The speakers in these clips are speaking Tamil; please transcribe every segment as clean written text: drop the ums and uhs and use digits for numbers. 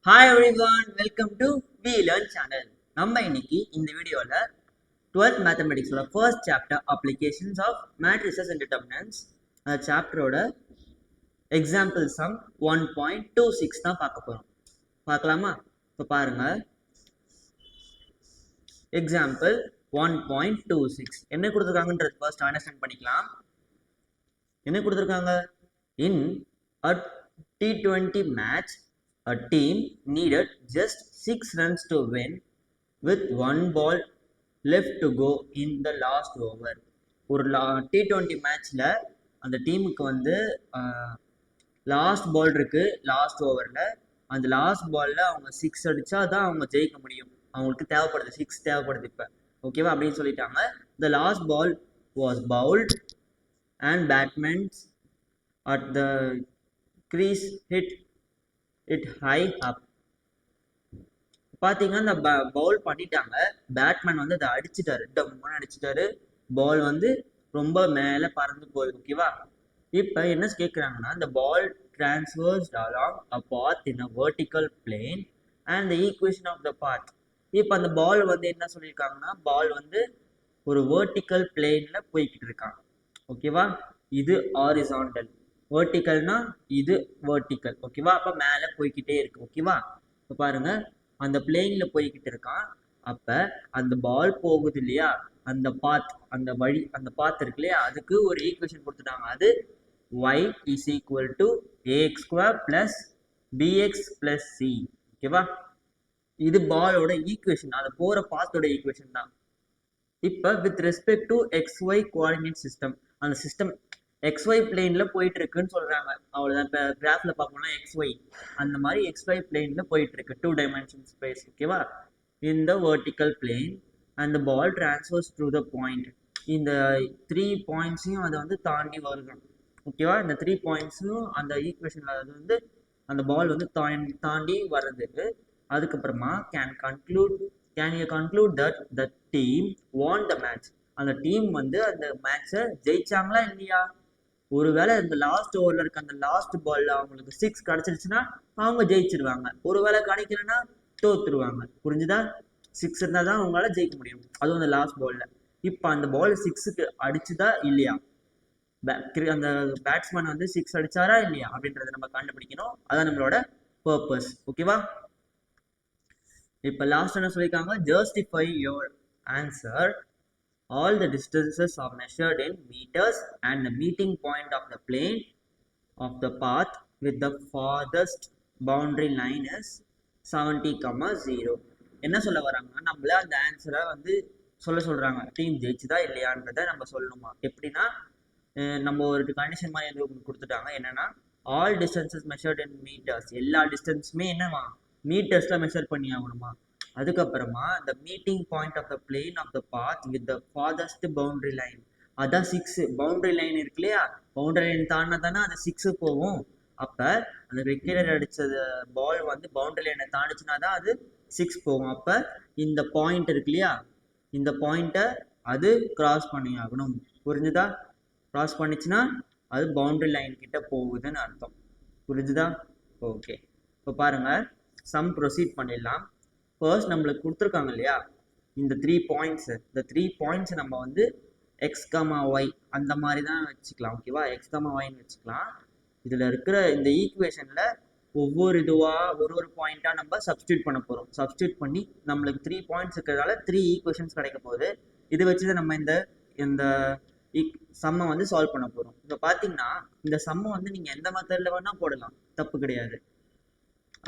Hi everyone, welcome to we learn channel. நம்ம இன்னைக்கு இந்த வீடியோவில் 12th மேத்தமெட்டிக்ஸோட first chapter applications of matrices and determinants அந்த சாப்டரோட எக்ஸாம்பிள் சம் 1.26 தான் பார்க்க போகிறோம். பார்க்கலாமா? இப்போ பாருங்க, எக்ஸாம்பிள் 1.26 என்ன கொடுத்துருக்காங்கன்றது ஃபர்ஸ்ட் அண்டர்ஸ்டாண்ட் பண்ணிக்கலாம். என்ன கொடுத்துருக்காங்க? இன் அ T20 match, a team needed just 6 runs to win with one ball left to go in the last over. ஒரு T20 மேட்ச்ல அந்த டீமுக்கு வந்து லாஸ்ட் பால் இருக்கு. லாஸ்ட் ஓவரில் அந்த லாஸ்ட் பால்ல அவங்க 6 அடிச்சா தான் அவங்க ஜெயிக்க முடியும். அவங்களுக்கு தேவைப்படுது 6 தேவைப்படுது இப்போ. ஓகேவா? அப்படின்னு சொல்லிட்டாங்க. The last ball was bowled and batsmen at the crease hit it high up. பார்த்தீங்கன்னா இந்த பவுல் பண்ணிட்டாங்க. பேட்மேன் வந்து அதை அடிச்சுட்டாரு, டம்முன்னு அடிச்சுட்டாரு. பால் வந்து ரொம்ப மேலே பறந்து போகுது. ஓகேவா? இப்போ என்ன கேட்குறாங்கன்னா, இந்த ball traverses along a path in a vertical plane and the equation of the path. இப்போ அந்த பால் வந்து என்ன சொல்லியிருக்காங்கன்னா, பால் வந்து ஒரு வெர்டிக்கல் பிளேன்ல போய்கிட்டு இருக்காங்க. ஓகேவா? இது ஹாரிசான்டல், வெர்டிக்கல்னா இது வெர்டிக்கல். ஓகேவா? அப்போ மேலே போய்கிட்டே இருக்கு. ஓகேவா? இப்போ பாருங்க, அந்த பிளேன்ல போய்கிட்டு இருக்கான். அப்ப அந்த பால் போகுது இல்லையா, அந்த பாத், அந்த வழி, அந்த பாத் இருக்கு இல்லையா, அதுக்கு ஒரு ஈக்குவேஷன் கொடுத்துட்டாங்க. அது y is equal to ax square plus bx plus c. ஓகேவா? இது பாலோட ஈக்குவேஷன், அது போற பாத்தோட ஈக்குவேஷன் தான். இப்ப with respect to xy coordinate system, அந்த சிஸ்டம் xy பிளேன்ல போயிட்டு இருக்குன்னு சொல்றாங்க. அவ்வளவுதான். இப்ப கிராஃப்ல பார்ப்போம்னா xy, அந்த மாதிரி xy பிளேன்ல போயிட்டு இருக்கு, 2 dimension ஸ்பேஸ். ஓகேவா? in the vertical plane and the ball transfers through the point. இந்த 3 பாயிண்ட்ஸையும் அதை வந்து தாண்டி வருது. ஓகேவா? இந்த 3 பாயிண்ட்ஸும் அந்த ஈக்குவேஷன்ல அது வந்து அந்த பால் வந்து தாண்டி வர்றதுக்கு. அதுக்கப்புறமா can you conclude that the team won the match. அந்த டீம் வந்து அந்த மேட்சை ஜெயிச்சாங்களா இல்லையா? ஒருவேளை இந்த லாஸ்ட் ஓவர்ல இருக்க அந்த லாஸ்ட் பால்ல அவங்களுக்கு 6 கிடைச்சிருச்சுன்னா அவங்க ஜெயிச்சிருவாங்க. ஒருவேளை கிடைக்கலன்னா தோத்துருவாங்க. புரிஞ்சுதா? 6 இருந்தா தான் அவங்களால ஜெயிக்க முடியும், அதுவும் அந்த லாஸ்ட் பால்ல. இப்போ அந்த பால் 6க்கு அடிச்சுதா இல்லையா, அந்த பேட்ஸ்மேன் வந்து 6 அடிச்சாரா இல்லையா அப்படின்றத நம்ம கண்டுபிடிக்கணும். அதான் நம்மளோட பர்பஸ். ஓகேவா? இப்போ லாஸ்ட் என்ன சொல்லியிருக்காங்க? Justify your answer. All the distances are measured in meters and the meeting point of the plane of the path with the farthest boundary line is 70,0. என்ன சொல்ல வராங்கன்னா, நம்மள அந்த ஆன்சரை வந்து சொல்றாங்க. டீம் ஜெயிச்சுதா இல்லையான்றதை நம்ம சொல்லணுமா? எப்படின்னா, நம்ம ஒரு கண்டிஷன் மாதிரி வந்து கொடுத்துட்டாங்க. என்னன்னா, all distances measured in metres, எல்லா டிஸ்டன்ஸுமே என்னவா மீட்டர்ஸ்ல மெஷர் பண்ணி ஆகணுமா. அதுக்கப்புறமா இந்த meeting point of the plane of the path with the farthest boundary line, அதான் 6. பவுண்டரி லைன் இருக்கு இல்லையா, பவுண்டரி லைன் தாண்டினா தானே அது 6 போகும். அப்ப அந்த விக்கெட் அடிச்சது பால் வந்து பவுண்டரி லைனை தாண்டிச்சுனா தான் அது 6 போகும். அப்ப இந்த பாயிண்ட் இருக்கு இல்லையா, இந்த பாயிண்ட்டை அது கிராஸ் பண்ணி ஆகணும். புரிஞ்சுதா? கிராஸ் பண்ணிச்சுன்னா அது பவுண்டரி லைன் கிட்ட போகுதுன்னு அர்த்தம். புரிஞ்சுதா? ஓகே. இப்போ பாருங்க, சம் ப்ரொசீட் பண்ணிடலாம். ஃபர்ஸ்ட் நம்மளுக்கு கொடுத்துருக்காங்க இல்லையா இந்த 3 பாயிண்ட்ஸ், இந்த 3 பாயிண்ட்ஸ் நம்ம வந்து எக்ஸ் கமா ஒய் அந்த மாதிரி தான் வச்சுக்கலாம். ஓகேவா? எக்ஸ் கமா ஒய்ன்னு வச்சுக்கலாம். இதில் இருக்கிற இந்த ஈக்குவேஷனில் ஒவ்வொரு ஒரு பாயிண்ட்டாக நம்ம சப்ஸ்டியூட் பண்ண போகிறோம். சப்ஸ்டியூட் பண்ணி நம்மளுக்கு 3 பாயிண்ட்ஸ் இருக்கிறதால 3 ஈக்குவேஷன்ஸ் கிடைக்க போகுது. இதை வச்சு தான் நம்ம இந்த சம்மை வந்து சால்வ் பண்ண போகிறோம். இப்போ பார்த்தீங்கன்னா இந்த சம்மை வந்து நீங்கள் எந்த மெத்தடில் வேணால் போடலாம், தப்பு கிடையாது.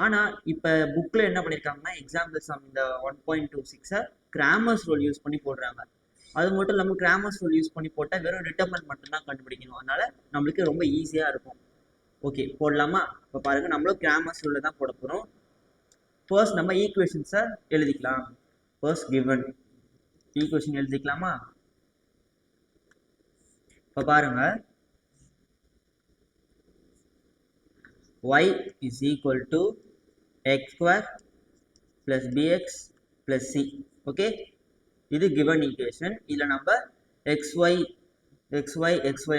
ஆனால் இப்போ புக்கில் என்ன பண்ணியிருக்காங்கன்னா, எக்ஸாம்பிள் சம் இந்த 1.26 கிராமர்ஸ் ரூல் யூஸ் பண்ணி போடுறாங்க. அது மட்டும் இல்லாமல் கிராமர்ஸ் ரூல் யூஸ் பண்ணி போட்டால் வெறும் டிட்டர்மினன்ட் மட்டும்தான் கண்டுபிடிக்கணும். அதனால நம்மளுக்கு ரொம்ப ஈஸியாக இருக்கும். ஓகே, போடலாமா? இப்போ பாருங்கள், நம்மளும் கிராமர்ஸ் ரூலில் தான் போட போகிறோம். ஃபர்ஸ்ட் நம்ம ஈக்குவேஷன்ஸை எழுதிக்கலாம். ஃபர்ஸ்ட் கிவன் ஈக்குவேஷன் எழுதிக்கலாமா? இப்போ பாருங்க, y is equal to x square plus bx plus c. Okay, இது given equation. இதில் நம்ம xy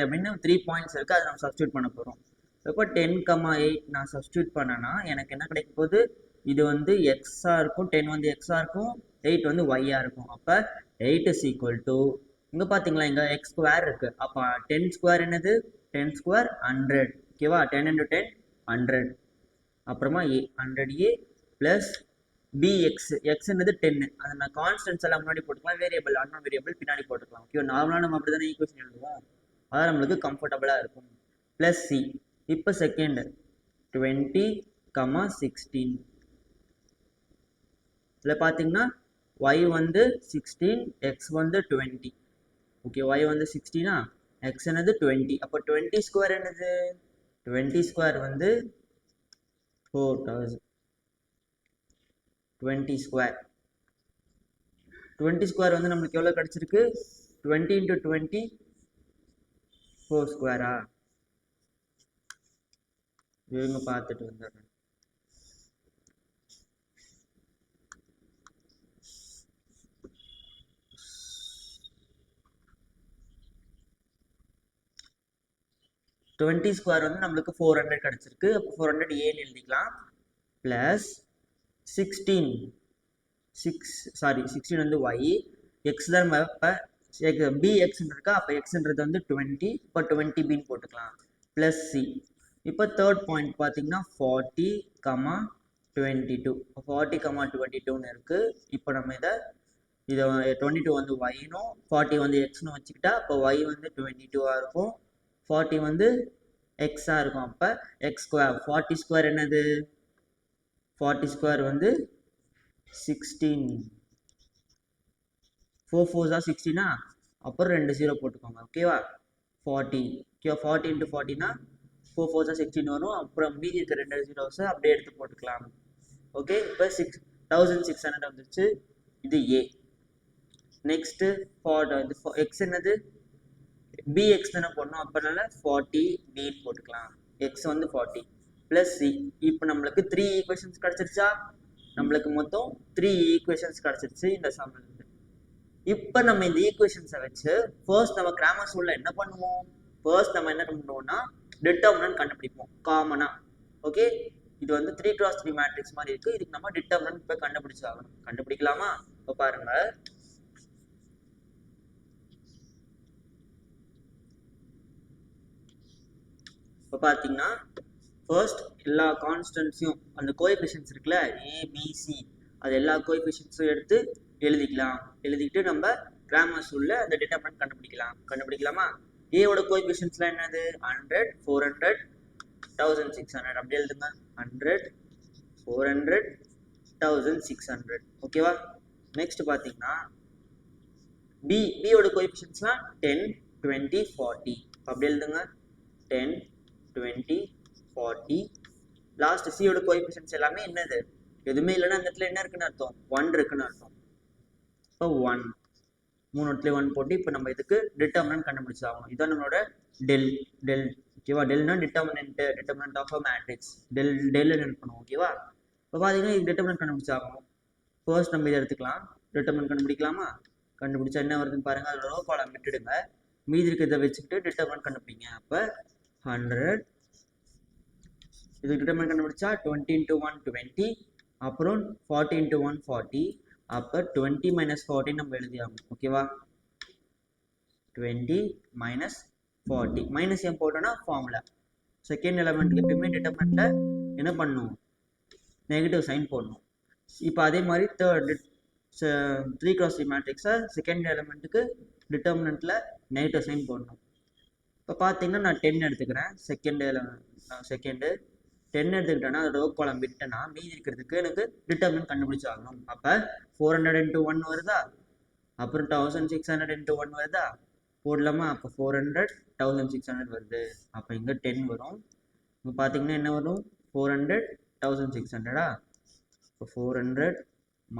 அப்படின்னு 3 பாயிண்ட்ஸ் இருக்குது, அதை நம்ம சப்ஸ்டியூட் பண்ண போகிறோம். இப்போ 10,8 நான் சப்ஸ்டியூட் பண்ணேன்னா எனக்கு என்ன கிடைக்க போகுது? இது வந்து எக்ஸாக இருக்கும், 10 வந்து எக்ஸாக இருக்கும், 8 வந்து ஒய்யாக இருக்கும். அப்போ 8 இஸ் ஈக்குவல் டு, இங்கே பார்த்தீங்களா இங்கே எக்ஸ் ஸ்கொயர் இருக்குது. அப்போ 10 ஸ்கொயர் என்னது, 10 ஸ்கொயர் 100. ஓகேவா, 10 into 10 100. அப்புறமா 100a ப்ளஸ் பிஎக்ஸ், எக்ஸ்ன்றது 10. அதை நான் கான்ஸ்டன்ஸ் எல்லாம் முன்னாடி போட்டுக்கலாம், வேரியபிள் அன்னோன் வேரியபிள் பின்னாடி போட்டுக்கலாம். ஓகே, நார்மலாக நம்ம அப்படி தானே ஈக்குவேஷன் எழுதுவோம், அதான் நம்மளுக்கு கம்ஃபர்டபுளாக இருக்கும். Plus C. இப்போ செகண்ட் 20, 16. இதில் பார்த்தீங்கன்னா y வந்து 16, x வந்து 20. ஓகே, y வந்து 16, x என்னது 20. அப்போ 20 ஸ்கொயர் என்னது, 20 ஸ்கொயர் வந்து 4000. 20 ஸ்கொயர் 20 ஸ்கொயர் வந்து நம்மளுக்கு எவ்வளோ கிடச்சிருக்கு, 20 into 20 4 ஸ்கொயரா, இவங்க பார்த்துட்டு வந்துடுறேன். டுவெண்ட்டி ஸ்கொயர் வந்து நம்மளுக்கு 400 கிடச்சிருக்கு. அப்போ 400 ஏன்னு எழுதிக்கலாம். ப்ளஸ் 16 வந்து ஒய், எக்ஸ் தான் இப்போ பி எக்ஸ்ன்னு இருக்கா, அப்போ எக்ஸ்ன்றது வந்து 20, இப்போ 20 பின்னு போட்டுக்கலாம். Plus C. இப்போ தேர்ட் பாயிண்ட் பார்த்தீங்கன்னா 40, 22. 40, 22ன்னு இருக்குது. இப்போ நம்ம இதை 22 வந்து ஒய்னும் 40 வந்து எக்ஸ்னு வச்சுக்கிட்டா, அப்போ ஒய் வந்து 22ஆக இருக்கும், 40 வந்து எக்ஸாக இருக்கும். அப்போ எக்ஸ் ஸ்கொயர் 40 ஸ்கொயர் என்னது, 40 ஸ்கொயர் வந்து 16. 4 4s 16, அப்புறம் 2 0 போட்டுக்கோங்க. ஓகேவா, 40. ஓகே, 40 into 40னா 4 4s 16 வரும். அப்புறம் மீதி இருக்க 2 zeros அப்படியே எடுத்து போட்டுக்கலாம். ஓகே, இப்போ 1600 வந்துருச்சு. இது ஏ. நெக்ஸ்ட்டு எக்ஸ் என்னது, பிஎக்ஸ் தானே போடணும், அப்போனால 40 பின்னு போட்டுக்கலாம். எக்ஸ் வந்து 40 ப்ளஸ் சி. இப்போ நம்மளுக்கு 3 ஈக்குவேஷன்ஸ் கிடச்சிருச்சா, நம்மளுக்கு மொத்தம் 3 ஈக்குவேஷன்ஸ் கிடச்சிருச்சு இந்த சம்மில். இப்போ நம்ம இந்த ஈக்குவேஷன்ஸை வச்சு ஃபர்ஸ்ட் நம்ம கிராமர்ஸ் ரூல்ல என்ன பண்ணுவோம், ஃபர்ஸ்ட் நம்ம என்ன பண்ணுவோம்னா டிட்டர்மினன்ட் கண்டுபிடிப்போம் காமனாக. ஓகே, இது வந்து 3x3 மேட்ரிக்ஸ் மாதிரி இருக்குது, இதுக்கு நம்ம டிட்டர்மினன்ட் இப்போ கண்டுபிடிச்சாகணும். கண்டுபிடிக்கலாமா, இப்போ பாருங்க. இப்போ பார்த்தீங்கன்னா ஃபர்ஸ்ட் எல்லா கான்ஸ்டன்ட்ஸையும், அந்த கோஎஃபிஷியன்ட்ஸ் இருக்குல்ல ஏபிசி, அது எல்லா கோஎஃபிஷியன்ட்ஸும் எடுத்து எழுதிக்கலாம். எழுதிட்டு நம்ம கிராமர்ஸ் ரூல்ல அந்த டிட்டர்மினன்ட் கண்டுபிடிக்கலாமா. ஏவோட கோஎஃபிஷியன்ட்ஸ்லாம் என்னது, 100, 400, 1600. அப்படி எழுதுங்க, 100, 400, 1600. ஓகேவா. நெக்ஸ்ட் பார்த்தீங்கன்னா பியோட கோஎஃபிஷியன்ட்ஸ்லாம் 10, 20, 40. அப்படி எழுதுங்க, 10, 20, 40. லாஸ்ட் சியோட கோஎஃபிஷியன்ட்ஸ் எல்லாமே என்னது, எதுவுமே இல்லைன்னா அந்த இடத்துல என்ன இருக்குன்னு அர்த்தம், 1 இருக்குன்னு அர்த்தம். இப்போ 1, 3 இடத்துல 1 போட்டு இப்போ நம்ம இதுக்கு டிட்டர்மினன்ட் கண்டுபிடிச்சாகணும். இதான் நம்மளோட டெல். ஓகேவா, டெல்னா determinant of a matrix. Del இருக்கணும். ஓகேவா, இப்போ பார்த்தீங்கன்னா இது டிட்டர்மினன்ட் கண்டுபிடிச்சாகணும். ஃபர்ஸ்ட் நம்ம இதை எடுத்துக்கலாம், டிட்டர்மினன்ட் கண்டுபிடிக்கலாமா. கண்டுபிடிச்சா என்ன வருதுன்னு பாருங்க, அதில் ரோ காலம் விட்டுடுங்க, மீதி இருக்கிறத வச்சுக்கிட்டு டிட்டர்மினன்ட் கண்டுபிடிங்க. அப்போ 100, இது டிட்டர்மினன்ட் கண்டுபிடிச்சா 20 into 1 20, அப்புறம் 40 into 1 40. அப்போ 20 minus 40 நம்ம எழுதியாகும். ஓகேவா, 20 minus 40. மைனஸ் ஏன் போட்டோன்னா ஃபார்முலா, செகண்ட் எலமெண்ட்டுக்கு எப்பயுமே டிட்டர்மினன்ட்ல என்ன பண்ணணும், நெகட்டிவ் சைன் போடணும். இப்போ அதே மாதிரி தேர்ட் 3x3 மேட்ரிக்ஸை செகண்ட் எலமெண்ட்டுக்கு டிட்டர்மினன்ட்ல நெகட்டிவ் சைன் போடணும். இப்போ பார்த்தீங்கன்னா நான் 10 எடுத்துக்கிறேன், செகண்டு 10 எடுத்துக்கிட்டேன்னா அதோட ரோ காலம் விட்டேன்னா மீதி இருக்கிறதுக்கு எனக்கு டிட்டர்மினன்ட் கண்டுபிடிச்சாகணும். அப்போ 400 into 1 வருதா, அப்புறம் 1600 into 1 வருதா, போடலாமா. அப்போ 400, 1600 வருது. அப்போ இங்கே 10 வரும். இப்போ பார்த்தீங்கன்னா என்ன வரும், 400, 1600. இப்போ 400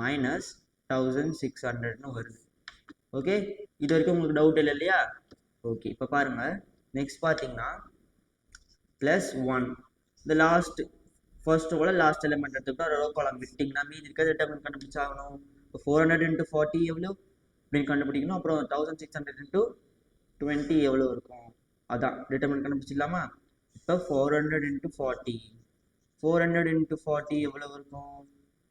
minus 1600ன்னு வருது. ஓகே, இது வரைக்கும் உங்களுக்கு டவுட் இல்லை இல்லையா. ஓகே, இப்போ பாருங்க. நெக்ஸ்ட் பார்த்தீங்கன்னா +1, இந்த லாஸ்ட் ஃபர்ஸ்ட் கூட லாஸ்ட் எலிமெண்ட் எடுத்துக்கிட்டோம், ரோ காலம் விட்டிங்கன்னா மீதி இருக்கிறது டிட்டர்மினன்ட் கண்டுபிடிச்சாகணும். இப்போ 400 into 40 எவ்வளோ அப்படின்னு கண்டுபிடிக்கணும். அப்புறம் 1600 into 20 எவ்வளோ இருக்கும், அதான் டிட்டர்மினன்ட் கண்டுபிடிச்சிக்கலாமா. இப்போ 400 into 40, 400 into 40 எவ்வளவு இருக்கும்?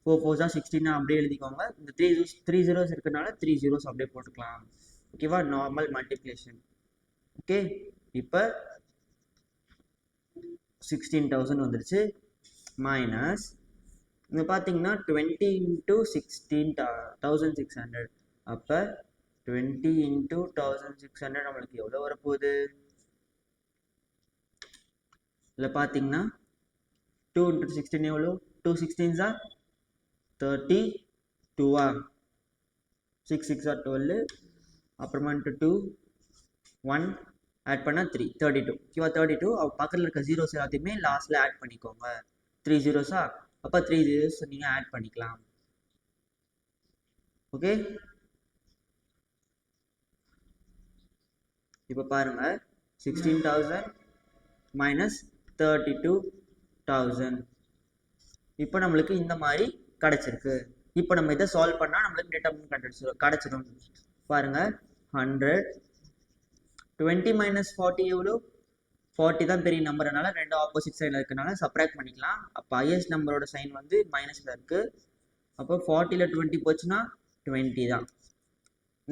4 4s are 16 அப்படியே எழுதிக்கோங்க. இந்த 3 zeros இருக்கனால 3 zeros அப்படியே போட்டுக்கலாம். ஓகேவா? Normal multiplication. ஓகே, இப்போ 16,000 வந்துருச்சு. மைனஸ் இங்கே பார்த்தீங்கன்னா 20 into 16,600. அப்போ 20 into 1600 நம்மளுக்கு எவ்வளோ வரப்போகுது? இதில் பார்த்தீங்கன்னா 2 into 16 எவ்வளோ? 2 16s are 32 6 6 are 12. அப்புறமா into 2 1 ஆட் பண்ணால் 3 32. ஓகேவா? 32 பக்கத்தில் இருக்க ஜீரோஸ் எல்லாத்தையுமே லாஸ்ட்டில் ஆட் பண்ணிக்கோங்க. 3 zeros அப்போ 3 zeros நீங்கள் ஆட் பண்ணிக்கலாம். ஓகே, இப்போ பாருங்க 16,000 மைனஸ் 32,000. இப்போ நம்மளுக்கு இந்த மாதிரி கிடைச்சிருக்கு. இப்போ நம்ம இதை சால்வ் பண்ணால் நம்மளுக்கு டிட்டர்மினன்ட் கிடைச்சிடும். பாருங்க 100 20 மைனஸ் 40 எவ்வளோ? 40 தான் பெரிய நம்பர்னால ரெண்டு ஆப்போசிட் சைடில் இருக்கனால சப்ராக்ட் பண்ணிக்கலாம். அப்போ ஹையஸ்ட் நம்பரோட சைன் வந்து மைனஸில் இருக்குது. அப்போ 40ல் 20 போச்சுன்னா 20 தான்.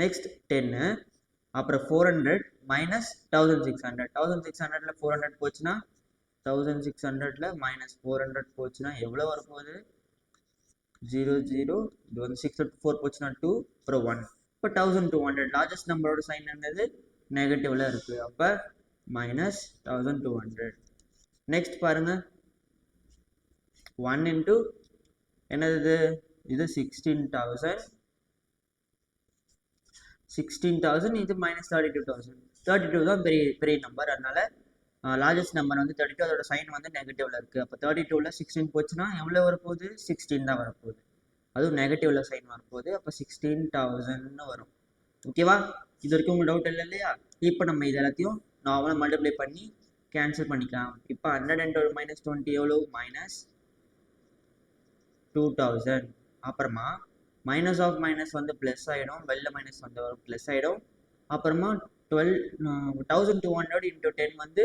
நெக்ஸ்ட் 10, அப்புறம் 400 மைனஸ் 1600. 1600ல் 400 போச்சுன்னா 1600ல் மைனஸ் 400 போச்சுன்னா எவ்வளோ வரப்போகுது? 0 0. இது வந்து 6 4 போச்சுன்னா 2, அப்புறம் 1. இப்போ 1200 லார்ஜஸ்ட் நம்பரோட சைன் என்னது? நெகட்டிவ்ல இருக்குது. அப்போ மைனஸ் 1200. நெக்ஸ்ட் பாருங்க 1 இன்ட்டு என்னது? இது 16,000. இது மைனஸ் 32,000. 32 தான் பெரிய நம்பர், அதனால லார்ஜஸ்ட் நம்பர் வந்து 32, அதோட சைன் வந்து நெகட்டிவ்ல இருக்குது. அப்போ 32ல் 16 போச்சுன்னா எவ்வளோ வரப்போகுது? 16 தான் வரப்போகுது. அதுவும் நெகட்டிவ்ல சைன் வரப்போகுது. அப்போ 16,000ன்னு வரும். ஓகேவா? இது வரைக்கும் உங்களுக்கு டவுட் இல்லை இல்லையா? இப்போ நம்ம இது எல்லாத்தையும் நார்மலாக மல்டிப்ளை பண்ணி கேன்சல் பண்ணிக்கலாம். இப்போ 100 மைனஸ் 20 எவ்வளோ? மைனஸ் 2000. அப்புறமா மைனஸ் ஆஃப் மைனஸ் வந்து ப்ளஸ் ஆகிடும், வெளில மைனஸ் வந்து ப்ளஸ் ஆகிடும். அப்புறமா 1200 இன்ட்டு 10 வந்து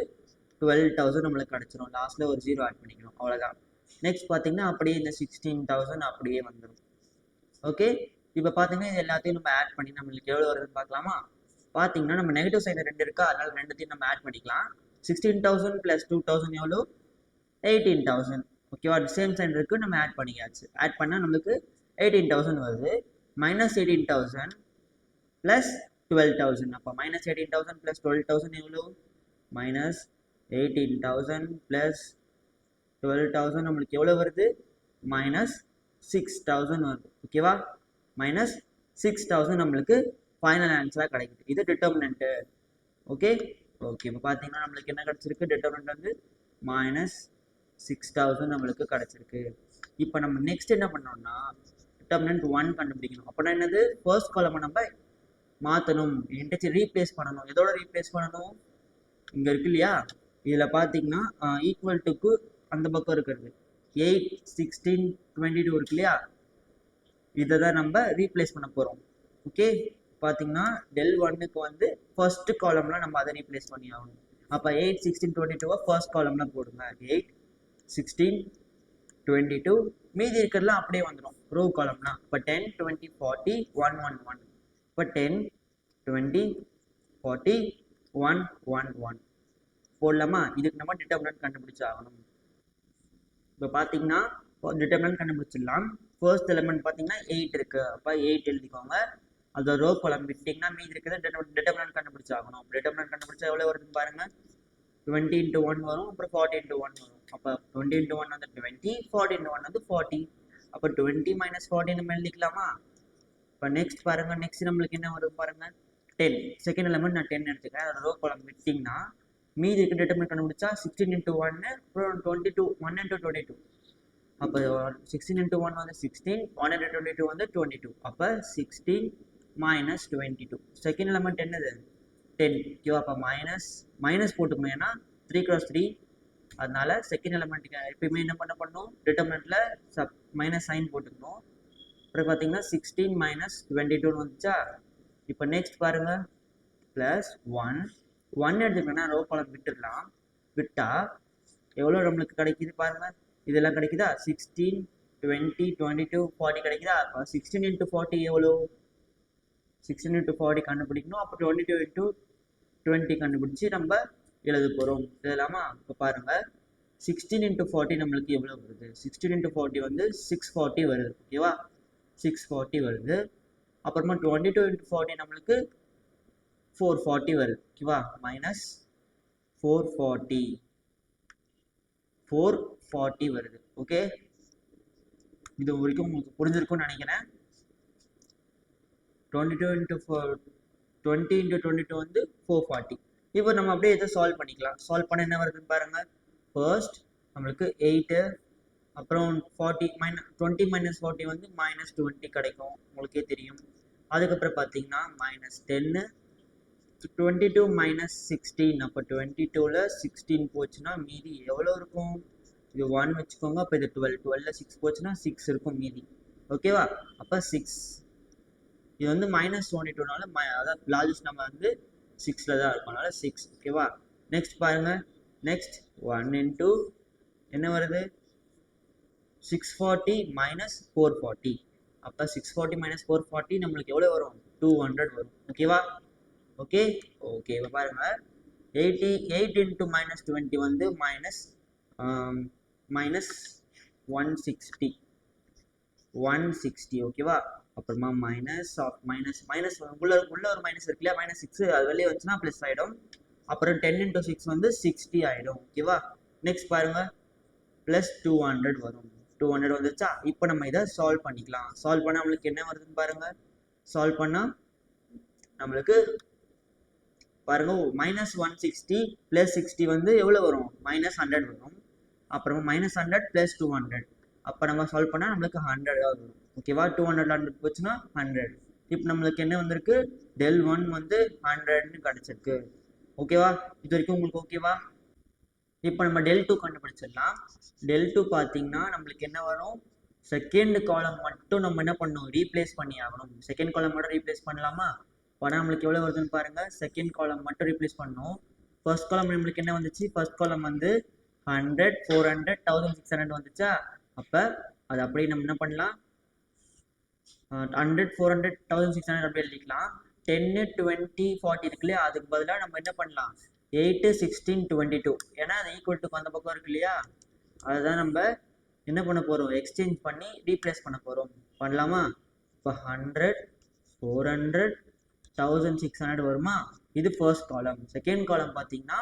12,000 நம்மளுக்கு கிடச்சிரும். லாஸ்ட்டில் ஒரு 0 ஆட் பண்ணிக்கணும், அவ்வளோதான். நெக்ஸ்ட் பார்த்தீங்கன்னா அப்படியே இந்த 16,000 அப்படியே வந்துடும். ஓகே, இப்போ பார்த்தீங்கன்னா இது எல்லாத்தையும் நம்ம ஆட் பண்ணி நம்மளுக்கு எவ்வளோ வருதுன்னு பார்க்கலாமா? பார்த்தீங்கன்னா நம்ம நெகட்டிவ் சைடு 2 இருக்கா, அதனால ரெண்டுத்தையும் நம்ம ஆட் பண்ணிக்கலாம். 16,000 ப்ளஸ் 2,000 எவ்வளோ? 18,000. ஓகேவா? சேம் சைன் இருக்கு, நம்ம ஆட் பண்ணியாச்சு. ஆட் பண்ணால் நம்மளுக்கு 18,000 வருது. Minus 18,000 plus 12,000. அப்போ மைனஸ் 18,000 ப்ளஸ் 12,000 எவ்வளோ? மைனஸ் 18,000 ப்ளஸ் 12,000 நம்மளுக்கு எவ்வளோ வருது? மைனஸ் 6,000 வருது. ஓகேவா? மைனஸ் 6,000 நம்மளுக்கு ஃபைனல் ஆன்சராக கிடைக்குது. இது டிட்டர்மினன்ட்டு. ஓகே ஓகே, இப்போ பார்த்தீங்கன்னா நம்மளுக்கு என்ன கிடச்சிருக்கு? டிட்டர்மினன்ட் வந்து மைனஸ் 6,000 நம்மளுக்கு கிடச்சிருக்கு. இப்போ நம்ம நெக்ஸ்ட் என்ன பண்ணோம்னா டிட்டர்மினன்ட் 1 கண்டுபிடிக்கணும். அப்படின்னா என்னது? ஃபர்ஸ்ட் காலமை நம்ம மாற்றணும், இன்டெக்ஸ் ரீப்ளேஸ் பண்ணணும். எதோட ரீப்ளேஸ் பண்ணணும்? இங்கே இருக்கு இல்லையா, இதில் பார்த்தீங்கன்னா ஈக்குவல் டுக்கு அந்த பக்கம் இருக்கிறது 8 16 22 இருக்கு இல்லையா, இதை தான் நம்ம ரீப்ளேஸ் பண்ண போகிறோம். ஓகே, பார்த்தீங்கன்னா del 1க்கு வந்து ஃபர்ஸ்ட் காலம்ல நம்ம அதை ரீப்ளேஸ் பண்ணி ஆகணும். அப்போ 8 16 22 ஃபர்ஸ்ட் காலம்ல போடுங்க. 8 16 22, மீதி இருக்கிறதுலாம் அப்படியே வந்துடும் ரோ காலம்னா. இப்போ 10 20 40 1 1 1. இப்போ 10 20 40 1 1 1 போடலாமா? இதுக்கு நம்ம டிட்டர்மினன்ட் கண்டுபிடிச்சு ஆகணும். இப்போ பார்த்தீங்கன்னா டிட்டர்மினன்ட் கண்டுபிடிச்சிடலாம். ஃபர்ஸ்ட் எலிமெண்ட் பார்த்தீங்கன்னா 8 இருக்கு. அப்போ 8 எழுதிக்கோங்க. அதை ரோ காலம் விட்டிங்கன்னா மீதி இருக்கிறது டிட்டர்மினன்ட் கண்டுபிடிச்சு ஆகணும். டிட்டர்மினன்ட் கண்டுபிடிச்சா எவ்வளோ வருதுன்னு பாருங்க. 20 into 1 வரும், அப்புறம் 40 into 1 வரும். அப்போ 20 into 1 வந்து 20, 40 into 1 வந்து 40. அப்போ 20 minus 40 நம்ம எழுதிக்கலாமா? இப்போ நெக்ஸ்ட் பாருங்க, நெக்ஸ்ட் நம்மளுக்கு என்ன வரும் பாருங்க. 10, செகண்ட் எலிமெண்ட் நான் 10 எடுத்துக்கிறேன். அதை ரோ காலம் விட்டிங்கன்னா மீதி இருக்க டிட்டர்மினன்ட் கண்டுபிடிச்சா 16 into 1 அப்புறம் 22 1 into 22. அப்போ 16 into 1 வந்து 16, 1 into 22 வந்து 22. அப்போ 16 minus 22. செகண்ட் எலிமெண்ட் என்னது? 10. ஓகேவா? அப்போ மைனஸ் போட்டுக்கணும், ஏன்னா 3 cross 3. அதனால செகண்ட் எலிமெண்ட்டுக்கு எப்பயுமே என்ன பண்ணணும்? டிட்டர்மினன்ட்ல மைனஸ் சைன் போட்டுக்கணும். அப்புறம் பார்த்தீங்கன்னா 16 minus 22 வந்துச்சா? இப்போ நெக்ஸ்ட் பாருங்க, ப்ளஸ் 1 எடுத்துக்கணும்னா ரோ காலம் விட்டுடலாம். விட்டா எவ்வளோ நம்மளுக்கு கிடைக்குது பாருங்க. இதெல்லாம் கிடைக்குதா 16 20 22 40 கிடைக்குதா அப்போ 16 into 40 எவ்வளோ 16 into 40 கண்டுபிடிக்கணும் அப்போ 22 into 20 கண்டுபிடிச்சி நம்ம எழுத போகிறோம் இதெல்லாமா இப்போ பாருங்கள் 16 into 40 நம்மளுக்கு எவ்வளோ வருது 16 into 40 வந்து 640 வருது ஓகேவா 640 வருது அப்புறமா 22 into 40 நம்மளுக்கு 440 வருது ஓகேவா மைனஸ் 440 வருது ஓகே இது வரைக்கும் உங்களுக்கு புரிஞ்சிருக்கும்னு நினைக்கிறேன் 22 into 20 into 22 வந்து 440 இப்போ நம்ம அப்படியே இதை சால்வ் பண்ணிக்கலாம் சால்வ் பண்ண என்ன வருதுன்னு பாருங்க ஃபர்ஸ்ட் நம்மளுக்கு 8 அப்புறம் 40 20 minus 40 வந்து மைனஸ் 20 கிடைக்கும் உங்களுக்கே தெரியும் அதுக்கப்புறம் பார்த்தீங்கன்னா மைனஸ் 10 22 minus 16 அப்போ 22ல 16 போச்சுன்னா மீதி எவ்வளோ இருக்கும் இது 1 வச்சுக்கோங்க அப்போ இது 12ல 6 போச்சுன்னா 6 இருக்கும் மீதி ஓகேவா அப்போ 6 இது வந்து மைனஸ் 22னால அதாவது லார்ஜஸ்ட் நம்ம வந்து 6ல தான் இருக்கும் அதனால 6 ஓகேவா நெக்ஸ்ட் பாருங்க நெக்ஸ்ட் 1 into என்ன வருது 640 minus 440 அப்போ 640 minus 440 நம்மளுக்கு எவ்வளோ வரும் 200 வரும் ஓகேவா ஓகே ஓகே இப்போ பாருங்க 8 into minus 20 வந்து மைனஸ் 160 ஓகேவா அப்புறமா மைனஸ் உள்ள ஒரு மைனஸ் இருக்கு இல்லையா -6 அது வெளியே வந்துச்சுன்னா ப்ளஸ் ஆகிடும் அப்புறம் 10 into 6 வந்து 60 ஆகிடும் ஓகேவா நெக்ஸ்ட் பாருங்க ப்ளஸ் 200 வரும் 200 வந்துச்சா இப்போ நம்ம இதை சால்வ் பண்ணிக்கலாம் சால்வ் பண்ணால் நம்மளுக்கு என்ன வருதுன்னு பாருங்க சால்வ் பண்ணால் நம்மளுக்கு பாருங்க -160 + 60 வந்து எவ்வளோ வரும் -100 வரும் அப்புறமா -100 + 200 அப்போ நம்ம சால்வ் பண்ணால் நம்மளுக்கு 100 வரும் ஓகேவா 200 100 போச்சுன்னா 100 இப்போ நம்மளுக்கு என்ன வந்திருக்கு del1 வந்து 100ன்னு கிடச்சிருக்கு ஓகேவா இது வரைக்கும் உங்களுக்கு ஓகேவா இப்போ நம்ம del2 கண்டுபிடிச்சிடலாம் del2 பார்த்தீங்கன்னா நம்மளுக்கு என்ன வரும் செகண்ட் காலம் மட்டும் நம்ம என்ன பண்ணணும் ரீப்ளேஸ் பண்ணி ஆகணும் செகண்ட் காலம் மட்டும் ரீப்ளேஸ் பண்ணலாமா ஆனால் நம்மளுக்கு எவ்வளோ வருதுன்னு பாருங்கள் செகண்ட் காலம் மட்டும் ரீப்ளேஸ் பண்ணணும் ஃபர்ஸ்ட் காலம் நம்மளுக்கு என்ன வந்துச்சு ஃபர்ஸ்ட் காலம் வந்து 100 400 1600 வந்துச்சா அப்போ அது அப்படியே நம்ம என்ன பண்ணலாம் 100 400 1600 அப்படியே எழுதிக்கலாம் 10 20 40 இருக்கு இல்லையா அதுக்கு பதிலாக நம்ம என்ன பண்ணலாம் 8 16 22 ஏன்னா அது ஈக்குவல் அந்த பக்கம் இருக்கு இல்லையா அதுதான் நம்ம என்ன பண்ண போகிறோம் எக்ஸ்சேஞ்ச் பண்ணி ரீப்ளேஸ் பண்ண போகிறோம் பண்ணலாமா இப்போ 100 400 1600 வருமா இது ஃபர்ஸ்ட் காலம் செகண்ட் காலம் பார்த்தீங்கன்னா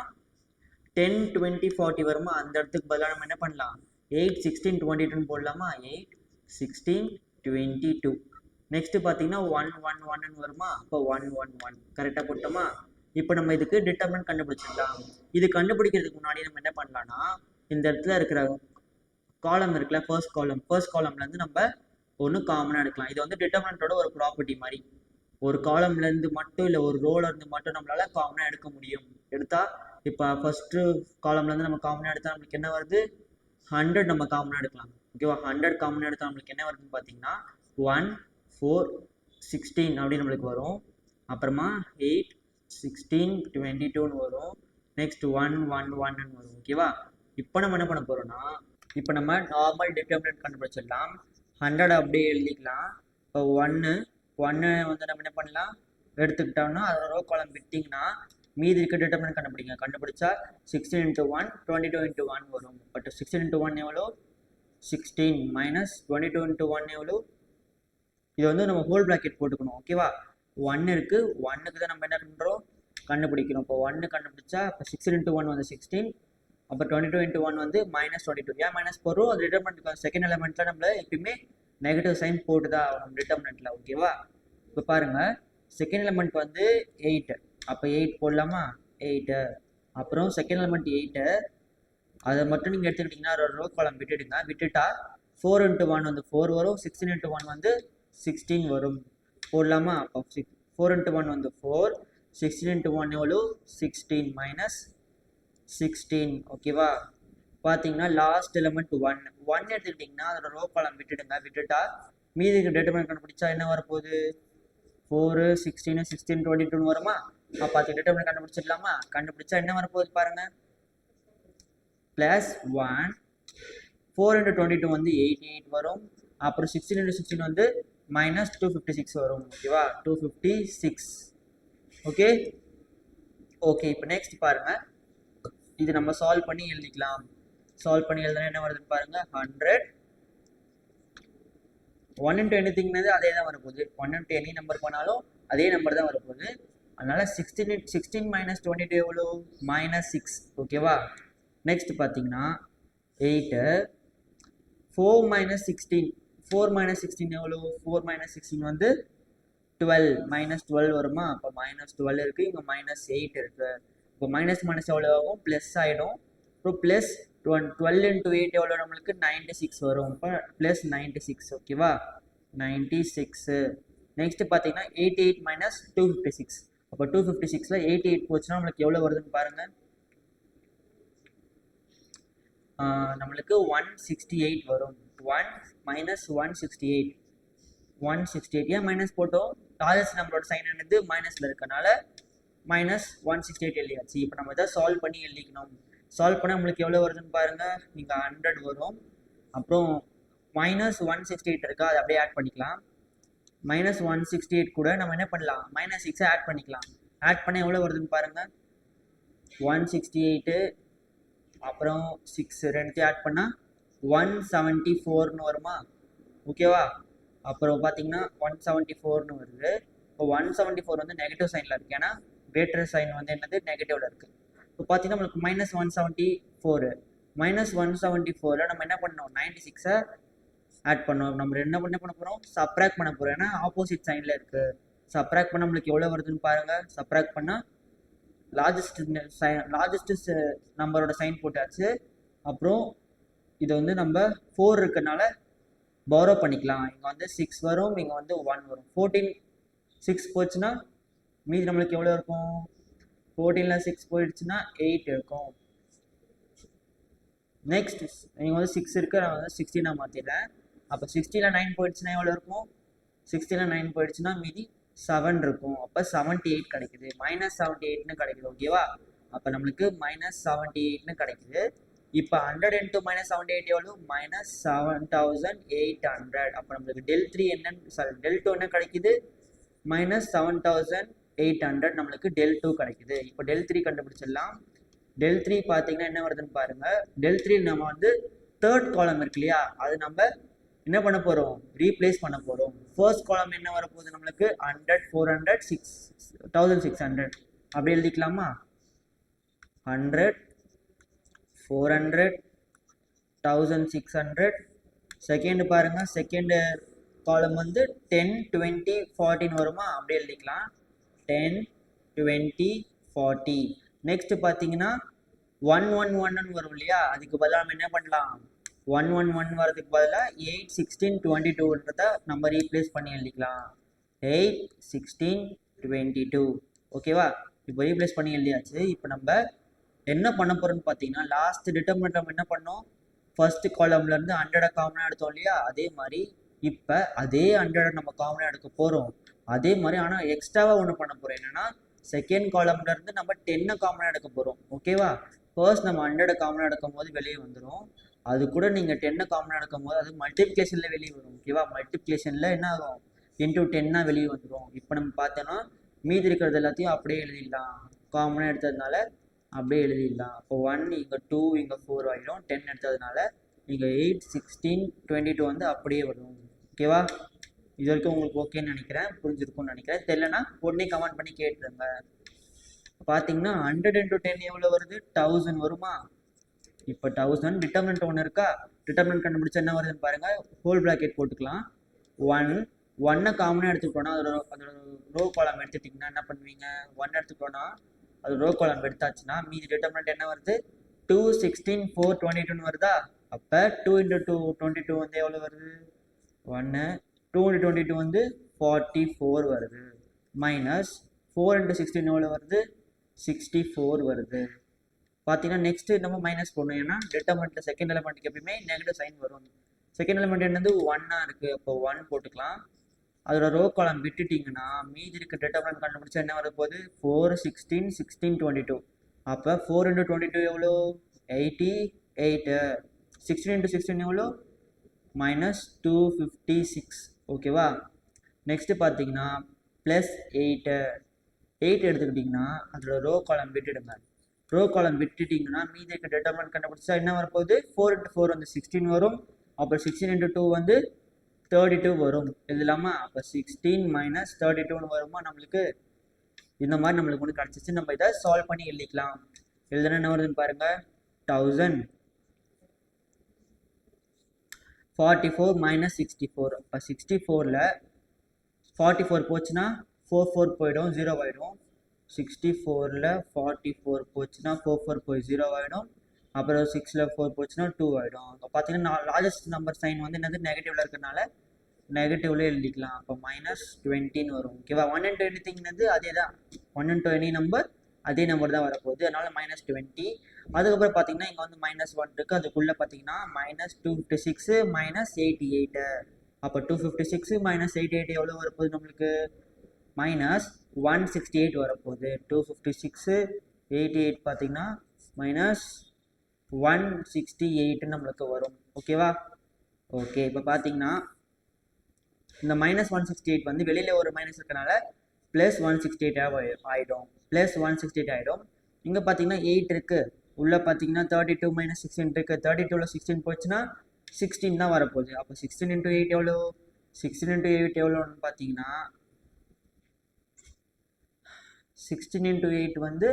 10 20 40 வருமா அந்த இடத்துக்கு பதிலாக நம்ம என்ன பண்ணலாம் 8 16 22 போடலாமா 8 16 22 நெக்ஸ்ட் பார்த்தீங்கன்னா 1 1 1 வருமா அப்போ 1 1 1 கரெக்டாக போட்டோமா இப்போ நம்ம இதுக்கு டிட்டர்மினன்ட் கண்டுபிடிச்சிடலாம் இது கண்டுபிடிக்கிறதுக்கு முன்னாடி நம்ம என்ன பண்ணலாம்னா இந்த இடத்துல இருக்கிற காலம் இருக்குல்ல ஃபர்ஸ்ட் காலம்லேருந்து நம்ம ஒன்று காமனாக எடுக்கலாம் இது வந்து டிட்டர்மினன்ட்டோட ஒரு ப்ராப்பர்ட்டி மாதிரி ஒரு காலம்லேருந்து மட்டும் இல்லை ஒரு ரோலேருந்து மட்டும் நம்மளால காமனாக எடுக்க முடியும் எடுத்தா இப்போ ஃபர்ஸ்ட்டு காலம்லேருந்து நம்ம காமனாக எடுத்தால் நம்மளுக்கு என்ன வருது 100 நம்ம காமனாக எடுக்கலாம் ஓகேவா 100 காமனாக எடுத்தால் நம்மளுக்கு என்ன வருதுன்னு பார்த்தீங்கன்னா 1 4 16 அப்படின்னு நம்மளுக்கு வரும் அப்புறமா 8 16 22ன்னு வரும் நெக்ஸ்ட் 1 1 1ன்னு வரும் ஓகேவா இப்போ நம்ம என்ன பண்ண போகிறோம்னா இப்போ நம்ம நார்மல் டிட்டர்மினன்ட் கண்டுபிடிச்சிடலாம் 100 அப்படியே எழுதிக்கலாம் இப்போ 1 வந்து நம்ம என்ன பண்ணலாம் எடுத்துக்கிட்டோம்னா அதோட ரோ காலம் விட்டிங்கன்னா மீதி இருக்க டிட்டர்மினன்ட் கண்டுபிடிச்சா 16 into 1 22 into 1 வரும் பட் 16 into 1 எவ்வளோ 16 minus 22 into 1 எவ்வளோ இது வந்து நம்ம ஹோல் பிராக்கெட் போட்டுக்கணும் ஓகேவா 1 இருக்கு 1க்கு தான் நம்ம என்ன பண்ணுறோம் கண்டுபிடிக்கணும் இப்போ 1 கண்டுபிடிச்சா இப்போ 16 into 1 வந்து 16 அப்போ 22 into 1 வந்து -22 ஏன் மைனஸ் போடுறோம் அது டிட்டர்மினன்ட் செகண்ட் எலிமெண்ட்டில் நம்மள எப்பயுமே நெகட்டிவ் சைன் போட்டு தான் ஆகணும் டிட்டர்மினன்ட்டில் ஓகேவா இப்போ பாருங்கள் செகண்ட் எலிமெண்ட் வந்து 8 அப்போ 8 போடலாமா 8 அப்புறம் செகண்ட் எலிமெண்ட் 8 அதை மட்டும் நீங்கள் எடுத்துக்கிட்டிங்கன்னா ரோ காலம் விட்டுட்டா 4 into 1 வந்து 4 வரும் 16 into 1 வந்து 16 வரும் போடலாமா அப்போ 4 into 1 வந்து 4 16 into 1 எவ்வளோ 16 minus 16 ஓகேவா பார்த்தீங்கன்னா லாஸ்ட் எலிமெண்ட் 1 எடுத்துக்கிட்டிங்கன்னா அதோட ரோ காலம் விட்டுட்டா மீதிக்கு டிட்டர்மினன்ட் கண்டுபிடிச்சா என்ன வரப்போகுது 4 16 16 22 வருமா அப்போ அது டிட்டர்மினன்ட் கண்டுபிடிச்சிடலாமா கண்டுபிடிச்சா என்ன வரப்போகுது பாருங்க +1 4 into 22 வந்து 88 வரும். அப்புறம் 16 into 16 வந்து மைனஸ் 256 வரும். ஓகேவா, 256. Okay okay. இப்போ நெக்ஸ்ட் பாருங்க, இது நம்ம சால்வ் பண்ணி எழுதிக்கலாம். சால்வ் பண்ணி எழுதுனா என்ன வருதுன்னு பாருங்க, 100. 1 into anything அதே தான் வரப்போகுது. 1 into any நம்பர் பண்ணாலும் அதே நம்பர் தான் வரப்போகுது. அதனால 16 மைனஸ் 22 எவ்வளோ, -6. ஓகேவா. நெக்ஸ்ட் பார்த்தீங்கன்னா 8. 4 minus 16. 4 minus 16 எவ்வளோ, 4 minus 16 வந்து 12. -12 வருமா. அப்போ -12 இருக்குது, இங்கே -8 இருக்குது. இப்போ மைனஸ் மைனஸ் எவ்வளோ ஆகும், ப்ளஸ் ஆகிடும். இப்போ ப்ளஸ் 12 into 8 எவ்வளோ நம்மளுக்கு 96 வரும். இப்போ ப்ளஸ் 96. ஓகேவா, 96. நெக்ஸ்ட் பார்த்தீங்கன்னா 88 minus 256. அப்போ 256ல 88 போச்சுன்னா நம்மளுக்கு எவ்வளோ வருதுன்னு பாருங்க, நம்மளுக்கு 168 வரும். 1 minus 168. 168 ஏன் மைனஸ் போட்டோம், லார்ஜஸ்ட் நம்பரோட சைன் என்னது மைனஸில் இருக்கனால மைனஸ் 168 எழுதியாச்சு. இப்போ நம்ம இதை சால்வ் பண்ணி எழுதிக்கணும். சால்வ் பண்ணால் நம்மளுக்கு எவ்வளோ வருதுன்னு பாருங்க, இங்கே 100 வரும். அப்புறம் மைனஸ் 168 இருக்கா, அதை அப்படியே ஆட் பண்ணிக்கலாம். மைனஸ் 168 கூட நம்ம என்ன பண்ணலாம், -6 ஆட் பண்ணிக்கலாம். ஆட் பண்ண எவ்வளோ வருதுன்னு பாருங்க, 168 அப்புறம் 6 ரெண்டுத்தையும் ஆட் பண்ணால் 174ன்னு வருமா. ஓகேவா. அப்புறம் பார்த்தீங்கன்னா 174ன்னு வருது. இப்போ 174 வந்து நெகட்டிவ் சைனில் இருக்குது, ஏன்னா கிரேட்டர் சைன் வந்து என்னது நெகட்டிவில் இருக்குது. இப்போ பார்த்தீங்கன்னா நம்மளுக்கு -174. -174ல் நம்ம என்ன பண்ணோம், 96 ஆட் பண்ணோம். நம்ம என்ன பண்ண போகிறோம், சப்ராக்ட் பண்ண போகிறோம், ஏன்னா ஆப்போசிட் சைனில் இருக்குது. சப்ராக்ட் பண்ண நம்மளுக்கு எவ்வளோ வருதுன்னு பாருங்கள். சப்ராக்ட் பண்ணால் லார்ஜஸ்ட் நம்பரோட சைன் போட்டாச்சு. அப்புறம் இது வந்து நம்ம 4 இருக்கனால பாரோ பண்ணிக்கலாம். இங்கே வந்து 6 வரும், இங்கே வந்து 1 வரும். 14 6 போச்சுன்னா மீதி நம்மளுக்கு எவ்வளோ இருக்கும், 14ல் 6 போயிடுச்சுன்னா 8 இருக்கும். நெக்ஸ்ட் இங்கே வந்து 6 இருக்குது, நான் வந்து 16 மாற்றிடுறேன். அப்போ 16ல் 9 போயிடுச்சுன்னா எவ்வளோ இருக்கும், 16ல் 9 போயிடுச்சுன்னா மீதி 7 இருக்கும். அப்போ 78 கிடைக்குது. -78ன்னு கிடைக்குது. ஓகேவா. அப்போ நம்மளுக்கு -78ன்னு கிடைக்குது. இப்போ 100 into -78 எவ்வளோ, -7800. அப்போ நம்மளுக்கு del3 என்னன்னு, சாரி del2 என்ன கிடைக்குது, -7800. நம்மளுக்கு del2 கிடைக்குது. இப்போ del3 கண்டுபிடிச்சிடலாம். del3 பார்த்தீங்கன்னா என்ன வருதுன்னு பாருங்க. del3 நம்ம வந்து தேர்ட் காலம் இருக்கு இல்லையா, அது நம்ம என்ன பண்ண போகிறோம், ரீப்ளேஸ் பண்ண போகிறோம். ஃபர்ஸ்ட் காலம் என்ன வரப்போகுது நம்மளுக்கு, 100 400 1600. அப்படி எழுதிக்கலாமா, 100 400 1600. செகண்ட் பாருங்க, செகண்ட் காலம் வந்து 10 20 14 வருமா, அப்படி எழுதிக்கலாம். 10 20 40. நெக்ஸ்ட் பார்த்தீங்கன்னா 111 வரும் இல்லையா, அதுக்கு பதிலாக நம்ம என்ன பண்ணலாம், 111 வரதுக்கு பதிலாக 8 16 22ன்றத நம்ம ரீப்ளேஸ் பண்ணி எழுதிக்கலாம். 8 16 22. ஓகேவா. இப்போ ரீப்ளேஸ் பண்ணி எழுதியாச்சு. இப்போ நம்ம என்ன பண்ண போகிறோம்னு பார்த்தீங்கன்னா, லாஸ்ட் டிட்டர்மினன்ட் நம்ம என்ன பண்ணோம், ஃபர்ஸ்ட் காலம்லேருந்து 100 காமனாக எடுத்தோம் இல்லையா, அதே மாதிரி இப்போ அதே 100 நம்ம காமனாக எடுக்க போகிறோம். அதே மாதிரி ஆனால் எக்ஸ்ட்ராவாக ஒன்று பண்ண போகிறோம். என்னென்னா செகண்ட் காலம்லேருந்து நம்ம 10 காமனாக எடுக்க போகிறோம். ஓகேவா. ஃபர்ஸ்ட் நம்ம 100 காமனாக எடுக்கும் போது வெளியே வந்துடும். அது கூட நீங்கள் 10 காமனாக எடுக்கும் போது அது மல்டிப்ளிகேஷனில் வெளியே வரும். ஓகேவா. மல்டிப்ளிகேஷனில் என்ன ஆகும், இன்டூ 10 வெளியே வந்துடும். இப்போ நம்ம பார்த்தோன்னா மீதி இருக்கிறது எல்லாத்தையும் அப்படியே எழுதிடலாம். காமனாக எடுத்ததுனால அப்படியே எழுதிடலாம். அப்போ 1 இங்கே 2 இங்கே 4 ஆகிடும். 10 எடுத்ததுனால இங்கே 8 16 22 வந்து அப்படியே வரும். ஓகேவா. இது வரைக்கும் உங்களுக்கு ஓகேன்னு நினைக்கிறேன், புரிஞ்சிருக்கும்னு நினைக்கிறேன். தெரியலனா உடனே கமெண்ட் பண்ணி கேட்டுருங்க. பார்த்தீங்கன்னா 100 into 10 எவ்வளோ வருது, 1000 வருமா. இப்போ 1000 டிட்டர்மினன்ட் ஒன்று இருக்கா, டிட்டர்மினன்ட் கண்டுபிடிச்சா என்ன வருதுன்னு பாருங்க. ஹோல் பிராக்கெட் போட்டுக்கலாம். 1 காமனாக எடுத்துக்கிட்டோன்னா அதோட ரோ காலம் எடுத்துட்டிங்கன்னா என்ன பண்ணுவீங்க, 1 எடுத்துக்கிட்டோன்னா அது ரோ காலம் எடுத்தாச்சுன்னா மீதி டிட்டர்மினன்ட் என்ன வருது, 2 16 4 22 வருதா. அப்போ 2 into 2 22 வந்து எவ்வளோ வருது, 1. 2 into 22 வந்து 44 வருது. மைனஸ் 4 into 16 எவ்வளோ வருது, 64 வருது. பார்த்தீங்கன்னா நெக்ஸ்ட் நம்ம மைனஸ் போடணும், ஏன்னா டிட்டர்மினன்ட் செகண்ட் எலிமெண்ட்டுக்கு எப்பயுமே நெகட்டிவ் சைன் வரும். செகண்ட் எலிமெண்ட் என்னது 1 இருக்குது, அப்போ 1 போட்டுக்கலாம். அதோட ரோ காலம் விட்டுட்டிங்கன்னா மீதி இருக்க டிட்டர்மினன்ட் கண்டுபிடிச்சா என்ன வரப்போகுது, 4 16 16 22. அப்போ 4 into 22 எவ்வளோ, 88. 16 into 16 எவ்வளோ -256 ஓகேவா. நெக்ஸ்ட் பார்த்தீங்கன்னா ப்ளஸ் 8 எடுத்துக்கிட்டிங்கன்னா அதோட ரோ காலம் விட்டுடுங்க. ரோ காலம் விட்டுட்டிங்கன்னா மீதி இருக்க டிட்டர்மினன்ட் கண்டுபிடிச்சா என்ன வரப்போகுது 4 into 4 வந்து 16 வரும். அப்புறம் 16 into 2 வந்து 32 வரும். இது இல்லாமல் அப்போ 16 - 32 வருமா நம்மளுக்கு. இந்த மாதிரி நம்மளுக்கு ஒன்று கிடச்சிச்சு. நம்ம இதை சால்வ் பண்ணி எழுதிக்கலாம். எழுதுனா என்ன வருதுன்னு பாருங்க 1000 44 - 64. அப்போ 64ல் 44 போச்சுன்னா 4 போயிடும் 0 ஆகிடும். 64ல் 44 போச்சுன்னா 4 போய் 0 ஆகிடும். அப்புறம் 6ல் 4 போச்சுன்னா 2 ஆகிடும். அங்கே பார்த்தீங்கன்னா லார்ஜஸ்ட் நம்பர் சைன் வந்து என்னது நெகட்டிவ்ல இருக்கிறதுனால நெகட்டிவ்ல எழுதிக்கலாம். அப்போ -20 வரும் ஓகேவா. 1 into anything அதே தான் 1 into any நம்பர் அதே நம்பர் தான் வரப்போகுது. அதனால -20. அதுக்கப்புறம் பார்த்தீங்கன்னா இங்கே வந்து -1 இருக்குது. அதுக்குள்ளே பார்த்தீங்கன்னா -256 -88. அப்போ 256 -88 எவ்வளோ வரப்போகுது நம்மளுக்கு -168 வரப்போகுது. 256 88 பார்த்தீங்கன்னா -168 நம்மளுக்கு வரும் ஓகேவா. ஓகே இப்போ பார்த்தீங்கன்னா இந்த -168 வந்து வெளியில் ஒரு மைனஸ் இருக்கனால +168 ஆகிடும். +168 ஆகிடும். இங்கே பார்த்தீங்கன்னா 8 இருக்குது. உள்ளே பார்த்தீங்கன்னா 32 - 16 இருக்குது. 32ல் 16 போச்சுன்னா 16 தான் வரப்போகுது. அப்போ 16 into 8 எவ்வளோ 16 into 8 எவ்வளோன்னு பார்த்தீங்கன்னா 16 into 8 வந்து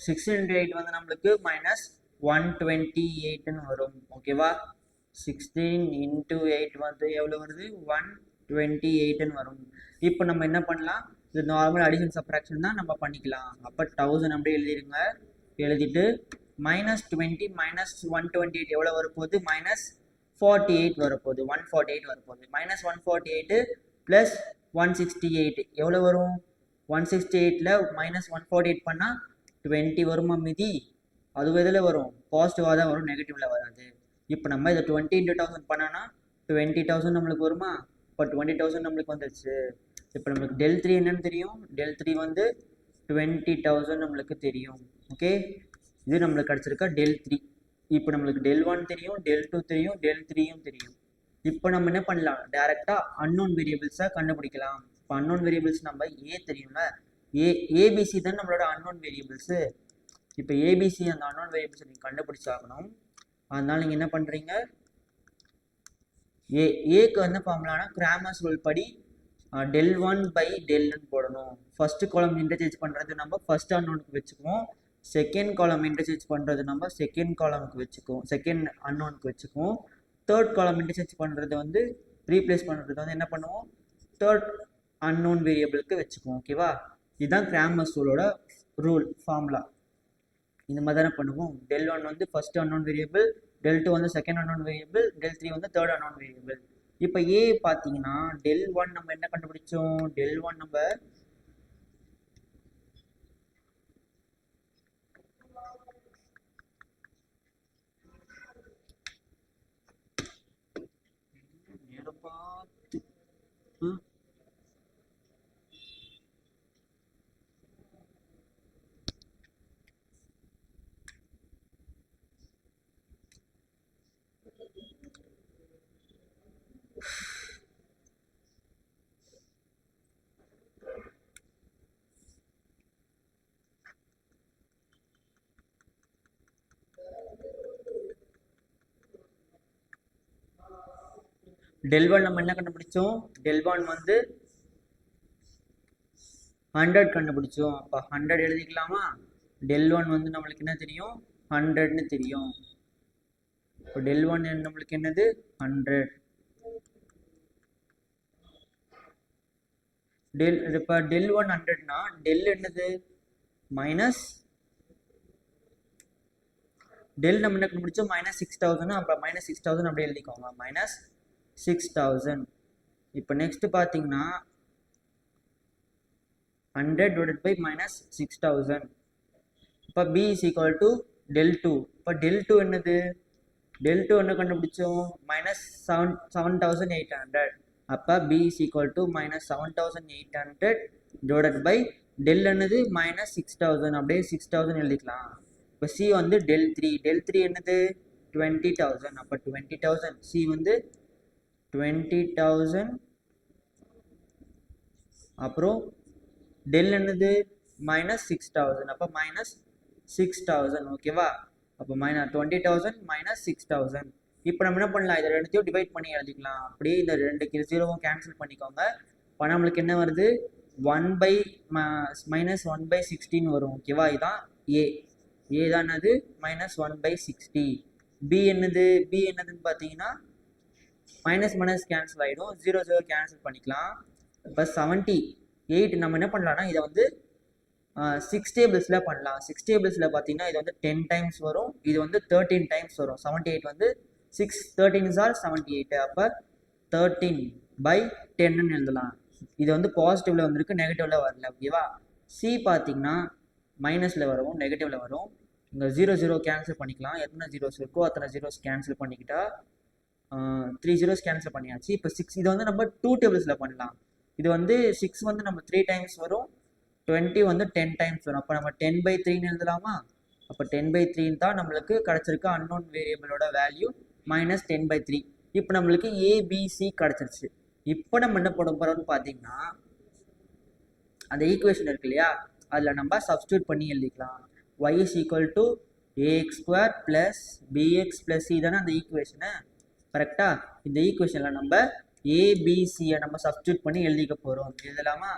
16 into 8 வந்து நம்மளுக்கு -128ன்னு வரும் ஓகேவா. 16 into 8 வந்து எவ்வளோ வருது 128ன்னு வரும். இப்போ நம்ம என்ன பண்ணலாம், இது நார்மல் அடிஷன் சப்ராக்ஷன் தான் நம்ம பண்ணிக்கலாம். அப்போ 1000 அப்படியே எழுதிடுங்க. எழுதிட்டு -20 -128 எவ்வளோ வரப்போகுது -48 வரப்போகுது. 148 வரப்போகுது. -148 + 168 எவ்வளோ வரும் 168ல் -148 பண்ணால் 20 வருமா மீதி. அது இதில் வரும் பாசிட்டிவாக தான் வரும், நெகட்டிவில் வராது. இப்போ நம்ம இதை 20 into 1000 பண்ணோன்னா 20,000 நம்மளுக்கு வருமா. இப்போ 20,000 நம்மளுக்கு வந்துடுச்சு. இப்போ நம்மளுக்கு del3 என்னன்னு தெரியும். del3 வந்து 20,000 நம்மளுக்கு தெரியும். ஓகே இது நம்மளுக்கு கிடச்சிருக்கா del3. இப்போ நம்மளுக்கு del1 தெரியும், del2 தெரியும், del3யும் தெரியும். இப்போ நம்ம என்ன பண்ணலாம், டேரெக்டாக அன்னோன் வேரியபிள்ஸை கண்டுபிடிக்கலாம். இப்போ அன்னோன் வேரியபிள்ஸ் நம்ம தெரியும்ல, ஏபிசி தான் நம்மளோட அன்னோன் வேரியபிள்ஸு. இப்போ ஏபிசி அந்த அன்னோன் வேரியபிள்ஸை நீங்கள் கண்டுபிடிச்சாகணும். அதனால நீங்கள் என்ன பண்ணுறீங்க, ஏக்கு வந்து ஃபார்முலானா கிராமர்ஸ் ரூல் படி del1 / delன்னு போடணும். ஃபர்ஸ்ட் காலம் இன்டர்சேஞ்ச் பண்ணுறது நம்ம ஃபர்ஸ்ட் அன்னோனுக்கு வச்சுக்குவோம். செகண்ட் காலம் இன்டர்சேஞ்ச் பண்ணுறது நம்ம செகண்ட் காலமுக்கு வச்சுக்குவோம், செகண்ட் அன்னோனுக்கு வச்சுக்குவோம். தேர்ட் காலம் இன்டர்சேஞ்ச் பண்ணுறது வந்து ரீப்ளேஸ் பண்ணுறது வந்து என்ன பண்ணுவோம், தேர்ட் அன்னோன் வேரியபிளுக்கு வச்சுக்குவோம் ஓகேவா. இதுதான் கிராமர்ஸ் ரூலோட ஃபார்முலா. இந்த மாதிரி தானே பண்ணுவோம். del1 வந்து ஃபர்ஸ்ட் அன்னோன் வேரியபிள், del2 வந்து செகண்ட் அன்னோன் வேரியபிள், del3 வந்து தேர்ட் அன்னோன் வேரியபிள். இப்போ ஏ பார்த்தீங்கன்னா del1 நம்ம என்ன கண்டுபிடிச்சோம், del1 நம்ம del1 நம்ம என்ன கண்டுபிடிச்சோம், del1 வந்து 100 கண்டுபிடிச்சோம். அப்போ 100 எழுதிக்கலாமா. del1 வந்து நம்மளுக்கு என்ன தெரியும் 100ன்னு தெரியும். இப்போ del1 நம்மளுக்கு என்னது 100. இப்போ del1 100னா del என்னது மைனஸ் del நம்ம என்ன கண்டுபிடிச்சோம் -6000. அப்புறம் -6000 அப்படியே எழுதிக்கோங்க. 6000. இப்போ நெக்ஸ்ட் பார்த்தீங்கன்னா 100 divided by minus 6000. இப்போ b is equal to del 2. இப்போ del 2 என்னது? del 2 என்ன கண்டுபிடிச்சோம்? minus 7800. அப்போ b is equal to minus 7800 divided by del என்னது? minus 6000. அப்படியே 6000 எழுதிக்கலாம். இப்போ c வந்து del 3. del 3 என்னது? 20,000. அப்போ 20,000. c வந்து 20,000. அப்புறம் del என்னது? minus 6,000. அப்போ minus 6,000. ஓகேவா? அப்போ minus 20,000 minus 6,000. இப்போ நம்ம என்ன பண்ணலாம்? இதை ரெண்டுத்தையும் டிவைட் பண்ணி எழுதிக்கலாம். அப்படியே இந்த ரெண்டு ஜீரோவும் கேன்சல் பண்ணிக்கோங்க. இப்போ நம்மளுக்கு என்ன வருது? 1 by minus 1 by 16 வரும். ஓகேவா? இதுதான் a தான் அது minus 1 by 60. b என்னதுன்னு பார்த்தீங்கன்னா மைனஸ் மைனஸ் கேன்சல் ஆகிடும். 0 கேன்சல் பண்ணிக்கலாம். இப்போ 78 நம்ம என்ன பண்ணலாம்னா இதை வந்து 6 டேபிள்ஸில் பண்ணலாம். 6 டேபிள்ஸில் பார்த்தீங்கன்னா இது வந்து 10 டைம்ஸ் வரும், இது வந்து 13 டைம்ஸ் வரும். 78 வந்து 6 13 ஆர் 78. அப்போ 13 by 10ன்னு எழுதலாம். இது வந்து பாசிட்டிவ்ல வந்திருக்கு, நெகட்டிவ்ல வரல. ஓகேவா? சி பார்த்தீங்கன்னா மைனஸில் வரும், நெகட்டிவ்ல வரும். இங்கே 0 கேன்சல் பண்ணிக்கலாம். எத்தனை ஜீரோஸ் இருக்கோ அத்தனை ஜீரோஸ் கேன்சல் பண்ணிக்கிட்டா 3 zeros கேன்சல் பண்ணியாச்சு. இப்போ 6 இது வந்து நம்ம 2 டேபிள்ஸில் பண்ணலாம். இது வந்து 6 வந்து நம்ம 3 டைம்ஸ் வரும், 20 வந்து 10 டைம்ஸ் வரும். அப்போ நம்ம 10 by 3ன்னு எழுதலாமா? அப்போ 10 by 3 தான் நம்மளுக்கு கிடச்சிருக்கு அன்னோன் வேரியபிளோட வேல்யூ minus 10 by 3. இப்போ நம்மளுக்கு ஏபிசி கிடச்சிருச்சு. இப்போ நம்ம என்ன பண்ண போகிறோம்னு பார்த்தீங்கன்னா அந்த ஈக்குவேஷன் இருக்கு இல்லையா, அதில் நம்ம சப்ஸ்டியூட் பண்ணி எழுதிக்கலாம். y is equal to ax square plus bx plus c தானே அந்த ஈக்குவேஷனை. கரெக்டா? இந்த ஈக்குவேஷனில் நம்ம ஏபிசியை நம்ம சப்ஸ்டியூட் பண்ணி எழுதிக்க போகிறோம். எழுதலாமா?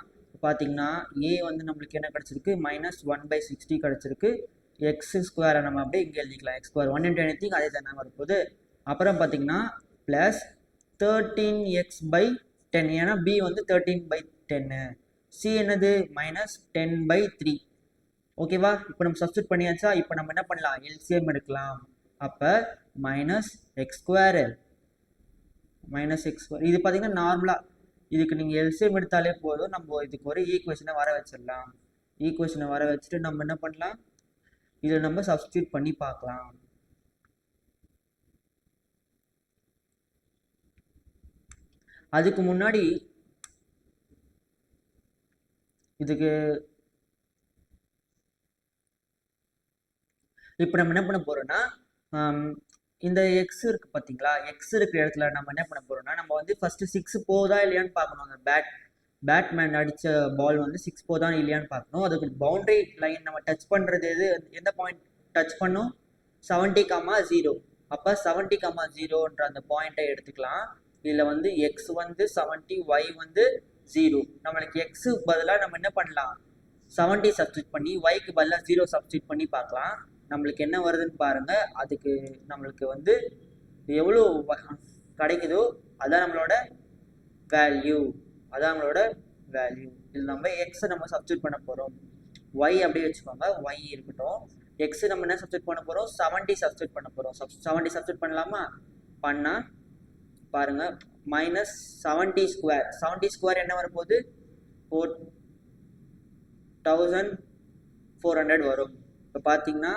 பார்த்தீங்கன்னா ஏ வந்து நம்மளுக்கு என்ன கிடச்சிருக்கு? minus 1 by 60 கிடச்சிருக்கு. எக்ஸ் ஸ்கொயரை நம்ம அப்படியே இங்கே எழுதிக்கலாம். எக்ஸ் ஸ்கொயர் 1 into anything அதே தானே வரப்போகுது. அப்புறம் பார்த்தீங்கன்னா ப்ளஸ் 13x by 10, ஏன்னா b வந்து 13 by 10. c என்னது? minus 10 by 3. ஓகேவா? இப்போ நம்ம சப்ஸ்டியூட் பண்ணியாச்சா? இப்போ நம்ம என்ன பண்ணலாம்? எல்சிஎம் எடுக்கலாம். அப்போ minus X square minus X square. இது பார்த்தீங்கன்னா நார்மலாக இதுக்கு நீங்கள் எல்சிஎம் எடுத்தாலே போதும். நம்ம இதுக்கு ஒரு ஈக்குவேஷனை வர வச்சிடலாம். ஈக்குவேஷனை வர வச்சுட்டு நம்ம என்ன பண்ணலாம்? இதை நம்ம சப்ஸ்டியூட் பண்ணி பார்க்கலாம். அதுக்கு முன்னாடி இதுக்கு இப்போ நம்ம என்ன பண்ண போறோம்னா இந்த எக்ஸ் இருக்கு பார்த்தீங்களா, எக்ஸ் இருக்கிற இடத்துல நம்ம என்ன பண்ண போறோம்னா நம்ம வந்து ஃபர்ஸ்ட் 6 போதா இல்லையான்னு பார்க்கணும். அந்த பேட்மேன் அடிச்ச பால் வந்து 6 போதா இல்லையான்னு பார்க்கணும். அதுக்கு பவுண்டரி லைன் நம்ம டச் பண்றது எந்த பாயிண்ட் டச் பண்ணும்? 70,0. அப்போ 70,0ன்ற அந்த பாயிண்ட்டை எடுத்துக்கலாம். இதில் வந்து எக்ஸ் வந்து 70, ஒய் வந்து 0. நம்மளுக்கு எக்ஸு பதிலாக நம்ம என்ன பண்ணலாம்? 70 சப்ஸ்டியூட் பண்ணி ஒய்க்கு பதிலாக 0 சப்ஸ்டியூட் பண்ணி பார்க்கலாம். நம்மளுக்கு என்ன வருதுன்னு பாருங்க. அதுக்கு நம்மளுக்கு வந்து எவ்வளோ கிடைக்குதோ அதான் நம்மளோட வேல்யூ. இதில் நம்ம எக்ஸை நம்ம சப்ஸ்டியூட் பண்ண போகிறோம். ஒய் அப்படியே வச்சுக்கோங்க, ஒய் இருக்கட்டும். எக்ஸ் நம்ம என்ன சப்ஸ்டியூட் பண்ண போகிறோம்? 70 சப்ஸ்டியூட் பண்ண போகிறோம். 70 சப்ஸ்டியூட் பண்ணலாமா? பண்ணால் பாருங்க மைனஸ் 70 ஸ்கொயர். 70 ஸ்கொயர் என்ன வரப்போகுது? 4,400 வரும். இப்போ பார்த்தீங்கன்னா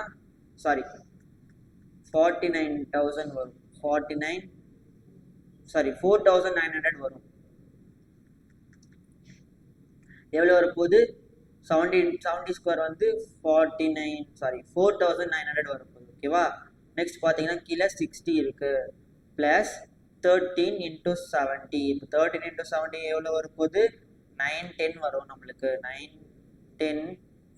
49,000 வரும். 4,900 வரும். எவ்வளோ வரப்போகுது? 70 ஸ்கொயர் வந்து 4,900 வரப்போகுது. ஓகேவா? நெக்ஸ்ட் பார்த்தீங்கன்னா கீழே 60 இருக்கு. Plus 13 into 70. இப்போ 13 into 70 எவ்வளோ வரப்போகுது? 910 வரும். நம்மளுக்கு 910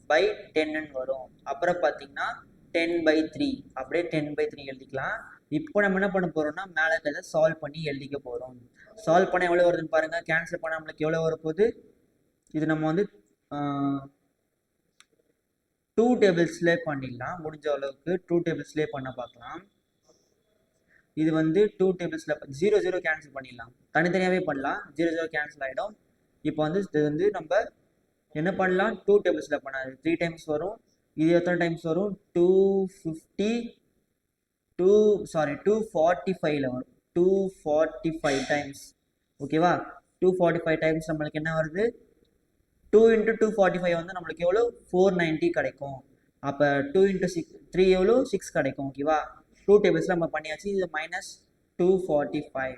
by 10 வரும். அப்புறம் பார்த்தீங்கன்னா 10 by 3. அப்படியே 10 by 3 எழுதிக்கலாம். இப்போ நம்ம என்ன பண்ண போறோம்னா மேலே இருக்கிறத சால்வ் பண்ணி எழுதிக்க போகிறோம். சால்வ் பண்ண எவ்வளோ வருதுன்னு பாருங்க. கேன்சல் பண்ண நம்மளுக்கு எவ்வளோ வரப்போகுது? இது நம்ம வந்து 2 டேபிள்ஸ்லேயே பண்ணிடலாம். முடிஞ்ச அளவுக்கு 2 டேபிள்ஸ்லேயே பண்ண பார்க்கலாம். இது வந்து 2 டேபிள்ஸில் 0 கேன்சல் பண்ணிடலாம். தனித்தனியாகவே பண்ணலாம். 0 கேன்சல் ஆகிடும். இப்போ வந்து இது வந்து நம்ம என்ன பண்ணலாம்? 2 டேபிள்ஸில் பண்ணாது 3 டைம்ஸ் வரும். இது எத்தனை டைம்ஸ் வரும்? 245ல் வரும். 245 டைம்ஸ். ஓகேவா? 245 டைம்ஸ் நம்மளுக்கு என்ன வருது? 2 into 245 வந்து நம்மளுக்கு எவ்வளோ? 490 கிடைக்கும். அப்போ 2 into 3 எவ்வளோ? 6 கிடைக்கும். ஓகேவா? 2 டேபிள்ஸில் நம்ம பண்ணியாச்சு. இது -245.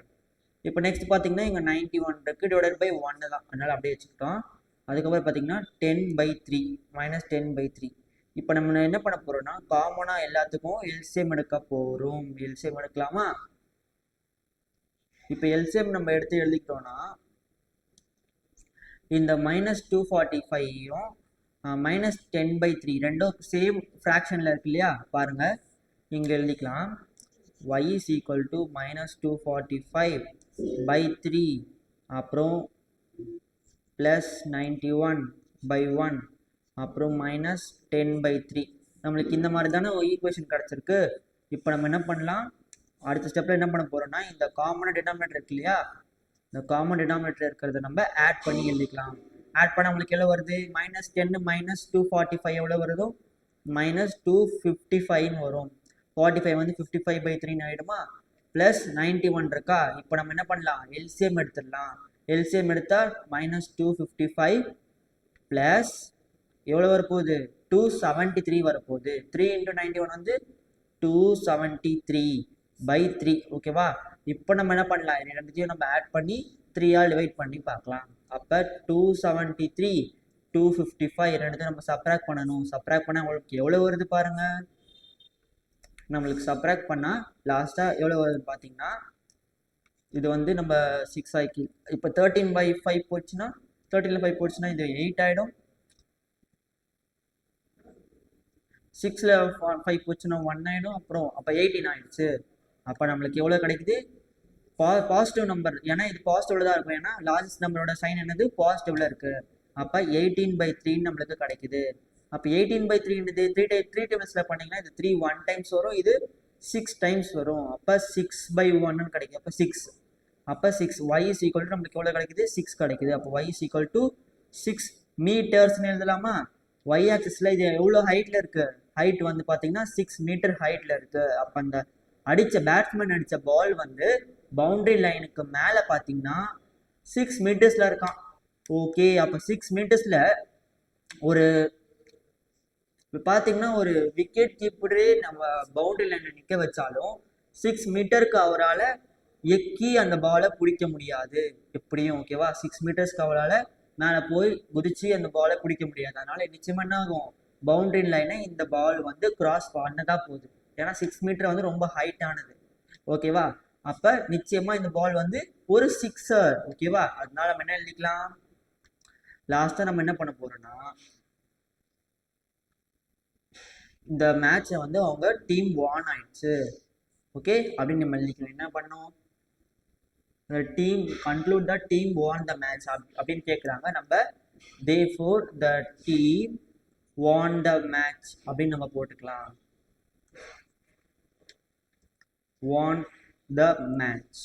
இப்போ நெக்ஸ்ட் பார்த்தீங்கன்னா இங்கே 91 இருக்குது, டிவைடட் பை 1 தான், அதனால் அப்படியே வச்சுக்கிட்டோம். அதுக்கப்புறம் பார்த்தீங்கன்னா 10/3 -10/3. இப்போ நம்ம என்ன பண்ண போகிறோம்னா காமனாக எல்லாத்துக்கும் எல்சிஎம் எடுக்க போகிறோம். எல்சிஎம் எடுக்கலாமா? இப்போ எல்சிஎம் நம்ம எடுத்து எழுதிக்கிட்டோம்னா இந்த -245யும் -10/3 ரெண்டும் சேம் ஃப்ராக்ஷனில் இருக்கு இல்லையா? பாருங்கள், இங்கே எழுதிக்கலாம். y is equal to -245/3 அப்புறம் +91/1 அப்புறம் -10/3. நம்மளுக்கு இந்த மாதிரி தானே ஈக்குவேஷன் கிடச்சிருக்கு. இப்போ நம்ம என்ன பண்ணலாம்? அடுத்த ஸ்டெப்பில் என்ன பண்ண போகிறோம்னா இந்த காமன் டினாமினேட்டர் இருக்கு இல்லையா? இந்த காமன் டினாமினேட்டர் இருக்கிறத நம்ம ஆட் பண்ணி எழுதிக்கலாம். ஆட் பண்ண நம்மளுக்கு எவ்வளோ வருது? -10 -245 எவ்வளோ வருதோ -255 வரும். 45 வந்து 55/3 ஆகிடுமா? +91 இருக்கா? இப்போ நம்ம என்ன பண்ணலாம்? எல்சிஎம் எடுத்துடலாம். எல்சிஎம் எடுத்தால் -255 ப்ளஸ் எவ்வளோ வரப்போகுது? 273 வரப்போகுது. 3 × 91 வந்து 273/3. ஓகேவா? இப்போ நம்ம என்ன பண்ணலாம்? இது ரெண்டுத்தையும் நம்ம ஆட் பண்ணி 3ஆல் டிவைட் பண்ணி பார்க்கலாம். அப்போ 273 255 ரெண்டுத்தையும் நம்ம சப்ராக்ட் பண்ணணும். சப்ராக்ட் பண்ணால் உங்களுக்கு எவ்வளோ வருது பாருங்கள். நம்மளுக்கு சப்ராக்ட் பண்ணால் லாஸ்ட்டாக எவ்வளோ வருதுன்னு பார்த்தீங்கன்னா இது வந்து நம்ம 6 ஆக்கி இப்போ 13/5 போச்சுன்னா 13ல் 5 போச்சுன்னா இது 8 ஆகிடும். 6ல் 5 போச்சுன்னா 1 ஆகிடும். அப்புறம் அப்போ 18 ஆகிடுச்சு. அப்போ நம்மளுக்கு எவ்வளோ கிடைக்குது? Positive number. ஏன்னா இது பாசிட்டிவ்ல தான் இருக்கும். ஏன்னா லார்ஜஸ்ட் நம்பரோட சைன் என்னது? பாசிட்டிவ்ல இருக்குது. அப்போ 18/3 நம்மளுக்கு கிடைக்குது. அப்போ 18/3 த்ரீ டேபிள்ஸில் பண்ணிங்கன்னா இது 3 1 டைம்ஸ் வரும், இது 6 டைம்ஸ் வரும். அப்போ 6/1 கிடைக்கும். அப்போ 6. அப்போ 6 y is equal to நம்மளுக்கு எவ்வளோ கிடைக்குது? 6 கிடைக்குது. அப்போ y is equal to 6 மீட்டர்ஸ்னு எழுதலாமா? y ஆக்சிஸில் இது எவ்வளோ ஹைட்டில் இருக்குது? ஹைட் வந்து பார்த்தீங்கன்னா 6 மீட்டர் ஹைட்டில் இருக்குது. அப்போ அந்த பேட்ஸ்மேன் அடித்த பால் வந்து பவுண்டரி லைனுக்கு மேலே பார்த்தீங்கன்னா 6 மீட்டர்ஸில் இருக்கான். ஓகே, அப்போ 6 மீட்டர்ஸில் ஒரு இப்போ பார்த்தீங்கன்னா ஒரு விக்கெட் கீப்பரே நம்ம பவுண்டரி லைனில் நிற்க வச்சாலும் 6 மீட்டருக்கு அவரால் எக்கி அந்த பாலை பிடிக்க முடியாது எப்படியும். ஓகேவா? 6 மீட்டர்ஸ்க்கு அவரால் மேலே போய் குதிச்சு அந்த பாலை பிடிக்க முடியாது. அதனால நிச்சயமாக என்ன ஆகும்? பவுண்டரி லைனை இந்த பால் வந்து கிராஸ் பண்ணதான் போகுது. ஏன்னா 6 மீட்டர் வந்து ரொம்ப ஹைட்டானது. ஓகேவா? அப்போ நிச்சயமாக இந்த பால் வந்து ஒரு சிக்ஸர். ஓகேவா? அதனால நம்ம என்ன எழுதிக்கலாம்? லாஸ்ட்டாக நம்ம என்ன பண்ண போகிறோம்னா இந்த மேட்சை வந்து அவங்க டீம் வான் ஆயிடுச்சு. ஓகே, அப்படின்னு நம்ம எழுதிக்கலாம். என்ன பண்ணோம்? Team conclude the team won the match அப்படின்னு கேட்குறாங்க. நம்ம therefore the team won the match அப்படின்னு நம்ம போட்டுக்கலாம். won the match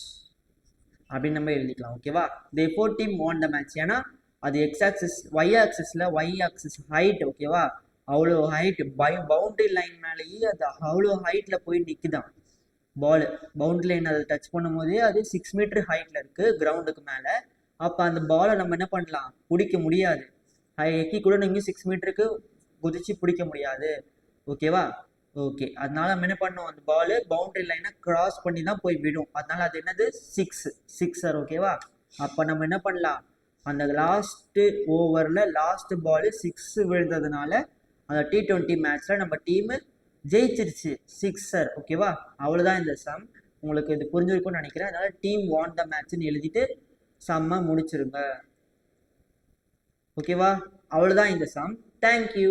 அப்படின்னு நம்ம எழுதிக்கலாம். ஓகேவா? therefore team won the match. ஏன்னா அது X axis y axis height. ஓகேவா? அவ்வளோ ஹைட் பவுண்டரி லைன் மேலேயே அது அவ்வளோ ஹைட்டில் போய் நிற்குதான் பால். பவுண்டரி லைன் அதை டச் பண்ணும் போதே அது 6 மீட்டர் ஹைட்டில் இருக்குது கிரவுண்டுக்கு மேலே. அப்போ அந்த பாலை நம்ம என்ன பண்ணலாம்? பிடிக்க முடியாது. எக்கி கூட நீங்கள் 6 மீட்டருக்கு குதிச்சு பிடிக்க முடியாது. ஓகேவா? ஓகே, அதனால நம்ம என்ன பண்ணோம்? அந்த பால் பவுண்டரி லைனை கிராஸ் பண்ணி தான் போய் விடும். அதனால அது என்னது? சிக்ஸர். ஓகேவா? அப்போ நம்ம என்ன பண்ணலாம்? அந்த லாஸ்ட்டு ஓவரில் லாஸ்ட் பால் 6 விழுந்ததுனால அந்த T20 மேட்ச்சில் நம்ம டீமு ஜெயிச்சிருச்சு, சிக்ஸர். ஓகேவா? அவ்வளோதான் இந்த சம். உங்களுக்கு இது புரிஞ்சிருக்கும்னு நினைக்கிறேன். அதனால் டீம் வான் த மேட்ச்னு எழுதிட்டு சம்மை முடிச்சிருங்க. ஓகேவா? அவ்வளோதான் இந்த சம். தேங்க்யூ.